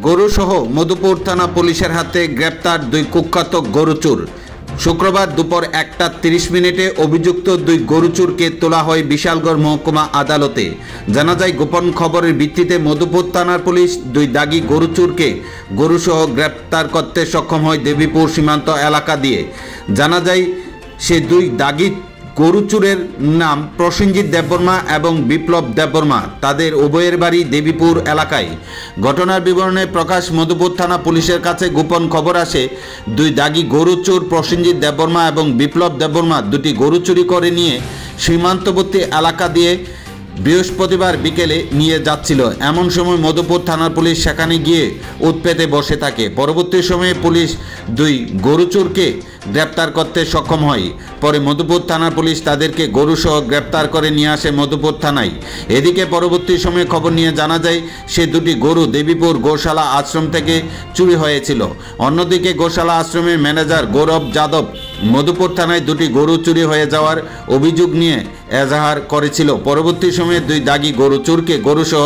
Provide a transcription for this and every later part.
গরুসহ মধুপুর থানা পুলিশের হাতে গ্রেপ্তার দুই কুখ্যাত গরুচোর। শুক্রবার দুপুর 1:30 অভিযুক্ত দুই গরুচোরকে তোলা হয় বিশালগড় মহকুমা আদালতে। জানা যায়, গোপন খবরের ভিত্তিতে মধুপুর থানার পুলিশ দুই দাগী গরুচোরকে গরুসহ গ্রেপ্তার করতে সক্ষম হয় দেবীপুর সীমান্ত এলাকা দিয়ে। জানা যায়, সে দুই দাগী গরুচোরের নাম প্রসেনজিৎ দেববর্মা এবং বিপ্লব দেববর্মা। তাদের উভয়ের বাড়ি দেবীপুর এলাকায়। ঘটনার বিবরণে প্রকাশ, মধুপুর থানা পুলিশের কাছে গোপন খবর আসে দুই দাগী গরুচোর প্রসেনজিৎ দেববর্মা এবং বিপ্লব দেববর্মা দুটি গরু চুরি করে নিয়ে সীমান্তবর্তী এলাকা দিয়ে বৃহস্পতিবার বিকেলে নিয়ে যাচ্ছিল। এমন সময় মধুপুর থানার পুলিশ সেখানে গিয়ে উৎপেতে বসে থাকে। পরবর্তী সময়ে পুলিশ দুই গরুচোরকে গ্রেপ্তার করতে সক্ষম হয়। পরে মধুপুর থানার পুলিশ তাদেরকে গরুসহ গ্রেপ্তার করে নিয়ে আসে মধুপুর থানায়। এদিকে পরবর্তী সময়ে খবর নিয়ে জানা যায়, সে দুটি গরু দেবীপুর গোশালা আশ্রম থেকে চুরি হয়েছিল। অন্যদিকে গোশালা আশ্রমের ম্যানেজার গৌরব যাদব মধুপুর থানায় দুটি গরু চুরি হয়ে যাওয়ার অভিযোগ নিয়ে এজাহার করেছিল। পরবর্তী সময়ে দুই দাগী গরুচোরকে গরুসহ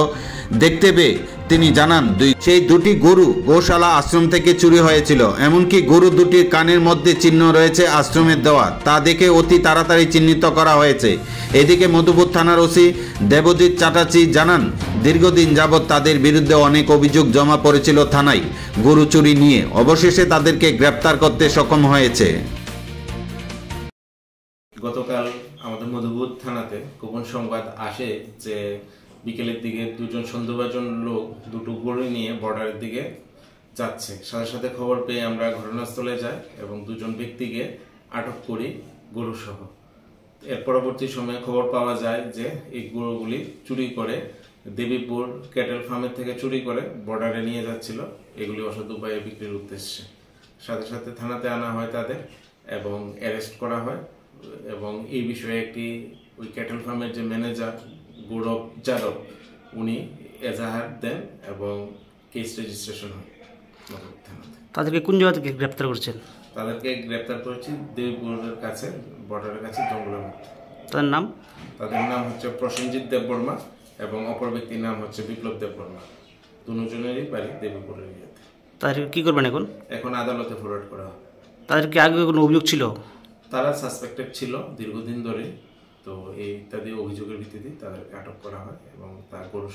দেখতে পেয়ে তিনি জানান, সেই দুটি গরু গোশালা আশ্রম থেকে চুরি হয়েছিল। এমনকি গরু দুটির কানের মধ্যে চিহ্ন রয়েছে আশ্রমের দেওয়া, তা দেখে অতি তাড়াতাড়ি চিহ্নিত করা হয়েছে। এদিকে মধুপুর থানার ওসি দেবজিৎ চ্যাটার্জি জানান, দীর্ঘদিন যাবৎ তাদের বিরুদ্ধে অনেক অভিযোগ জমা পড়েছিল থানায় গরু চুরি নিয়ে। অবশেষে তাদেরকে গ্রেপ্তার করতে সক্ষম হয়েছে। গতকাল আমাদের মধুপুর থানাতে গোপন সংবাদ আসে যে বিকেলের দিকে দুজন সন্দেহভাজন লোক দুটো গরু নিয়ে বর্ডারের দিকে যাচ্ছে। সাথে সাথে খবর পেয়ে আমরা ঘটনাস্থলে যাই এবং দুজন ব্যক্তিকে আটক করি গরুসহ। এর পরবর্তী সময়ে খবর পাওয়া যায় যে এই গরুগুলি চুরি করে দেবীপুর ক্যাটেল ফার্মের থেকে চুরি করে বর্ডারে নিয়ে যাচ্ছিল, এগুলি অসৎ উপায়ে বিক্রির উদ্দেশ্যে। সাথে সাথে থানাতে আনা হয় তাদের এবং অ্যারেস্ট করা হয় এবং এই বিষয়ে একটি ওই ক্যাটেল ফার্মের যে ম্যানেজার গৌরব যাদব উনি এজাহার দেন এবং কেস রেজিস্ট্রেশন হয় থানাতে। তাদেরকে কোন জায়গা থেকে গ্রেপ্তার করছেন? তাদেরকে গ্রেপ্তার করেছি দেবীপুরের কাছে, বর্ডারের কাছে, জঙ্গলের মধ্যে। তাদের নাম হচ্ছে প্রসেনজিৎ দেববর্মা এবং অপর ব্যক্তির নাম হচ্ছে বিপ্লব দেববর্মা। দুজনেরই বাড়ি দেবীপুরের ইয়েতে। তাদেরকে কি করবেন এখন? এখন আদালতে ফরওয়ার্ড করা হবে। তাদেরকে আগে কোনো অভিযোগ ছিল? তারা সাসপেক্টেড ছিল দীর্ঘদিন ধরে, তো এই ইত্যাদি অভিযোগের ভিত্তিতে তাদেরকে আটক করা হয় এবং তার গরু